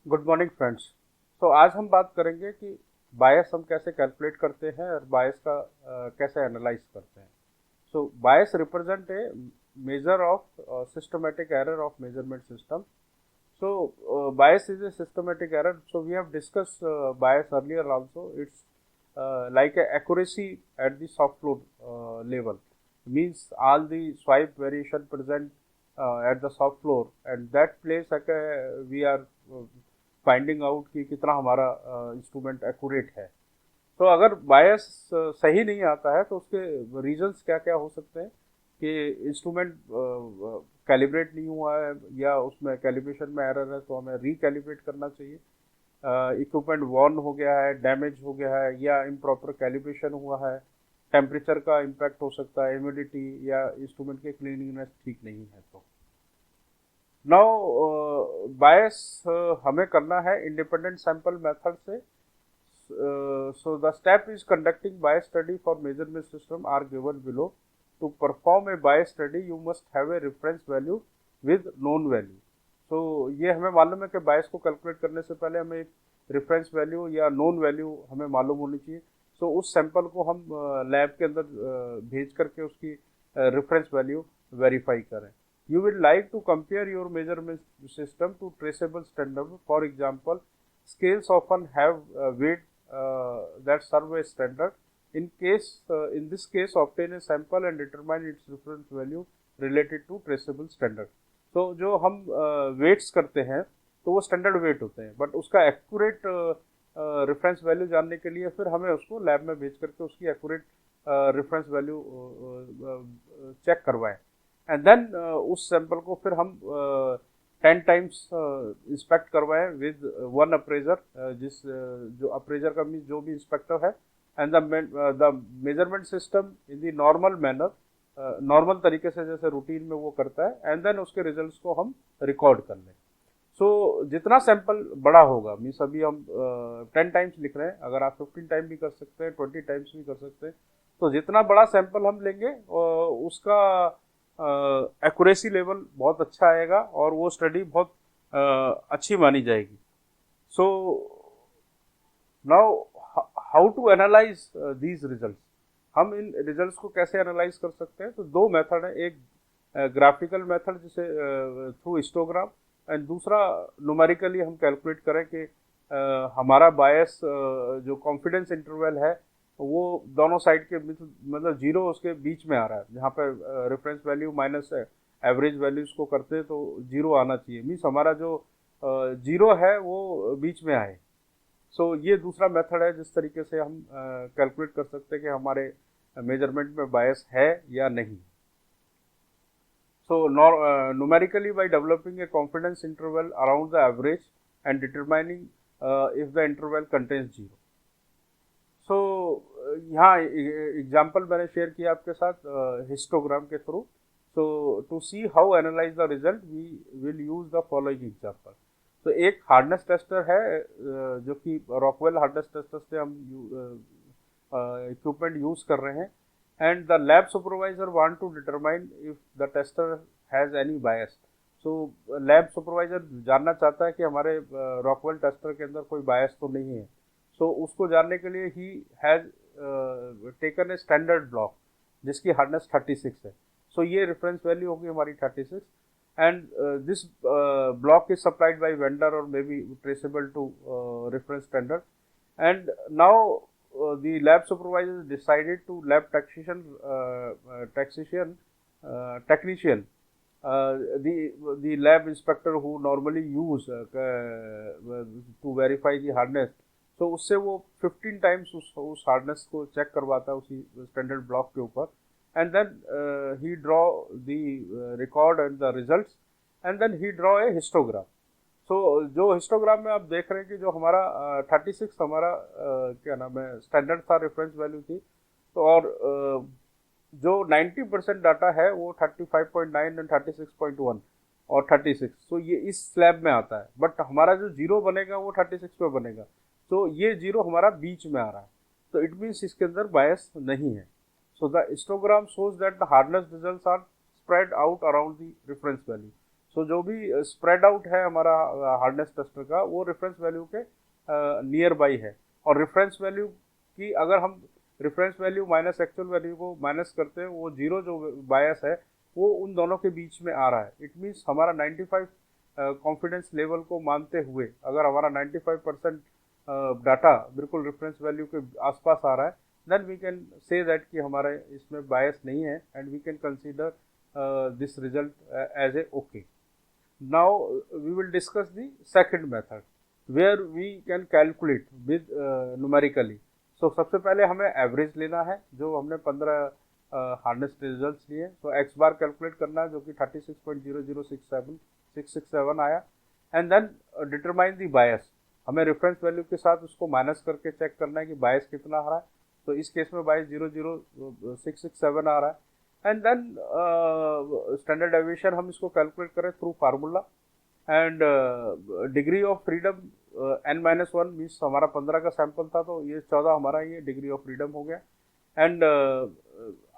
Good morning friends. तो आज हम बात करेंगे कि बायस हम कैसे कैलकुलेट करते हैं और बायस का कैसे एनालाइज करते हैं। So bias represent a measure of systematic error of measurement system. So, bias is a systematic error. So, we have discussed bias earlier also. It's like a accuracy at the soft floor level. Means all the swipe variation present at the soft floor, and that place like we are finding out कि कितना हमारा instrument accurate है. तो अगर बायस सही नहीं आता है तो उसके रीजंस क्या क्या हो सकते हैं कि इंस्ट्रूमेंट कैलिब्रेट नहीं हुआ है या उसमें कैलिब्रेशन में एरर है तो हमें रीकैलिब्रेट करना चाहिए. इक्विपमेंट वॉर्न हो गया है, डैमेज हो गया है या इम्प्रॉपर कैलिब्रेशन हुआ है. टेम्परेचर का इम्पैक्ट हो सकता है, ह्यूमिडिटी या इंस्ट्रूमेंट के क्लीनिंगनेस ठीक नहीं है. तो नाउ बायस हमें करना है इंडिपेंडेंट सैंपल मेथड से. So the step is conducting bias study for measurement system are given below. To perform a bias study, you must have a reference value with known value. So ये हमें मालूम है कि बायस को calculate करने से पहले हमें एक रेफरेंस वैल्यू या नोन वैल्यू हमें मालूम होनी चाहिए. सो उस सैंपल को हम लैब के अंदर भेज करके उसकी रेफरेंस वैल्यू वेरीफाई करें. You will like to compare your measurement system to traceable standard. For example, scales often have weight that serve as standard. In this case, obtain a sample and determine its reference value related to traceable standard. तो जो हम weights करते हैं तो वो standard wait होते हैं, but उसका एक्यूरेट रेफरेंस वैल्यू जानने के लिए फिर हमें उसको लैब में भेज करके उसकी एक्यूरेट रेफरेंस वैल्यू चेक करवाएं. एंड देन उस सैंपल को फिर हम 10 टाइम्स इंस्पेक्ट करवाएं विद वन अप्रेजर. जो अप्रेजर का मीन जो भी इंस्पेक्टर है. And the measurement system in the normal manner, normal तरीके से जैसे रूटीन में वो करता है, एंड देन उसके रिजल्ट्स को हम रिकॉर्ड कर लें. सो जितना सैंपल बड़ा होगा, मीन्स अभी हम 10 टाइम्स लिख रहे हैं, अगर आप 15 टाइम भी कर सकते हैं, 20 टाइम्स भी कर सकते हैं. तो जितना बड़ा सैंपल हम लेंगे उसका एक्यूरेसी लेवल बहुत अच्छा आएगा और वो स्टडी बहुत अच्छी मानी जाएगी. So now how to analyse these results. हम इन रिजल्ट्स को कैसे एनालाइज कर सकते हैं? तो दो मेथड है. एक ग्राफिकल मेथड जिसे थ्रू हिस्टोग्राम, एंड दूसरा न्यूमेरिकली हम कैलकुलेट करें कि हमारा बायस जो कॉन्फिडेंस इंटरवल है वो दोनों साइड के मतलब जीरो उसके बीच में आ रहा है. जहाँ पे reference value minus average values को करते हैं तो जीरो आना चाहिए. मीन्स हमारा जो जीरो है वो बीच में आए. सो ये दूसरा मेथड है जिस तरीके से हम कैलकुलेट कर सकते हैं कि हमारे मेजरमेंट में बायस है या नहीं. So numerically, by developing a confidence interval around the average and determining if the interval contains zero. So यहाँ एग्जाम्पल मैंने शेयर किया आपके साथ हिस्टोग्राम के through. So to see how analyse the result we will use the following example. तो एक hardness tester है जो कि रॉकवेल हार्डनेस टेस्टर से हम इक्विपमेंट यूज कर रहे हैं. And the lab supervisor want to determine if the tester has any bias. So lab supervisor जानना चाहता है कि हमारे रॉकवेल टेस्टर के अंदर कोई बायस तो नहीं है. So उसको जानने के लिए he has taken a standard block जिसकी हार्डनेस 36 है. So ये रेफरेंस वैल्यू होगी हमारी 36. And this block is supplied by vendor or maybe traceable to reference standard. And now the lab supervisor decided to lab technician the lab inspector who normally use to verify the hardness. So उससे वो 15 times उस hardness को check करवाता है उसी standard block के ऊपर. And then he draw the record and the results, and then he draw a histogram. So जो हिस्टोग्राम में आप देख रहे हैं कि जो हमारा 36 हमारा क्या नाम है स्टैंडर्ड था, रेफरेंस वैल्यू थी. तो और जो 90% डाटा है वो 35.9 एंड 36.1 और 36. सो ये इस स्लैब में आता है, बट हमारा जो जीरो बनेगा वो 36 में बनेगा. तो ये जीरो हमारा बीच में आ रहा है, तो इट मीन्स इसके अंदर बायस नहीं है. So the histogram shows that the hardness results are spread out around the reference value. सो जो भी स्प्रेड आउट है हमारा हार्डनेस टेस्टर का, वो रेफरेंस वैल्यू के नियर बाई है। और रेफरेंस वैल्यू की अगर हम reference value minus actual value को माइनस करते हैं, वो जीरो जो बायस है वो उन दोनों के बीच में आ रहा है। इट मीन्स हमारा 95 कॉन्फिडेंस लेवल को मानते हुए अगर हमारा 95% डाटा बिल्कुल रेफरेंस वैल्यू के आसपास आ रहा है, then we can say that कि हमारे इसमें बायस नहीं है, and we can consider this result as a okay. Now we will discuss the second method where we can calculate with numerically. So सबसे पहले हमें एवरेज लेना है, जो हमने 15 हार्डनेस रिजल्ट्स लिए। तो एक्स बार कैलकुलेट करना है जो कि 36.0067667 आया, एंड देन डिटरमाइन दी बायस। हमें रेफरेंस वैल्यू के साथ उसको माइनस करके चेक करना है कि बायस कितना आ रहा है। तो इस केस में बायस 00667 आ रहा है, एंड देन स्टैंडर्ड डेविएशन हम इसको कैलकुलेट करें through formula, and degree of freedom n-1 means हमारा 15 का सैंपल था, तो ये 14 हमारा ये डिग्री ऑफ फ्रीडम हो गया। एंड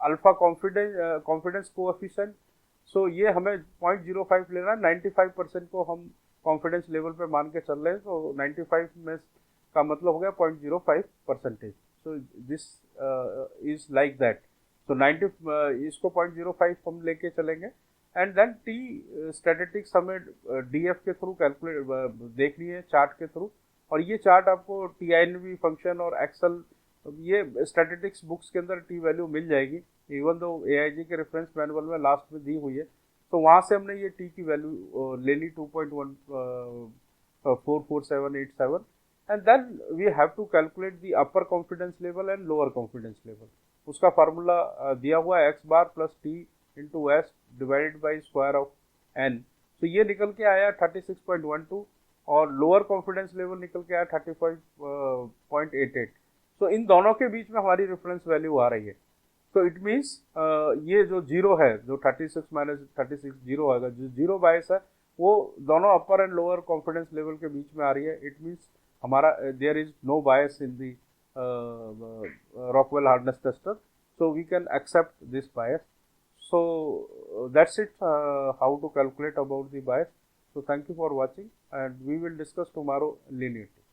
अल्फा कॉन्फिडेंस कोएफिशिएंट, सो ये हमें 0.05 लेना है। 95% को हम कॉन्फिडेंस लेवल पे मान के चल रहे हैं, तो 95 में का मतलब हो गया 0.05%। So this is like that. तो 90 इसको 0.05 हम लेके चलेंगे, एंड देन टी स्टैटिस्टिक्स हमें डीएफ के थ्रू कैलकुलेट देखनी है, चार्ट के थ्रू। और ये चार्ट आपको टीआईएनवी फंक्शन और एक्सेल, ये स्टैटिस्टिक्स बुक्स के अंदर टी वैल्यू मिल जाएगी, इवन दो एआईजी के रेफरेंस मैनुअल में लास्ट में दी हुई है। तो वहाँ से हमने ये टी की वैल्यू ले ली 2.44787, and then we have to calculate the upper confidence level and lower confidence level. उसका फार्मूला दिया हुआ है X bar plus T into S divided by square of N. तो ये निकल के आया 36.12, और लोअर कॉन्फिडेंस लेवल निकल के आया 35.88। सो इन दोनों के बीच में हमारी रेफरेंस वैल्यू आ रही है। तो इट मीन्स ये जो जीरो है, जो 36 माइनस 36 जीरो आएगा, जो जीरो बायस है वो दोनों upper and lower confidence level के बीच में आ रही है। इट मीन्स हमारा there is no bias in the Rockwell hardness tester, so we can accept this bias. So that's it, how to calculate about the bias. So thank you for watching, and we will discuss tomorrow linearity.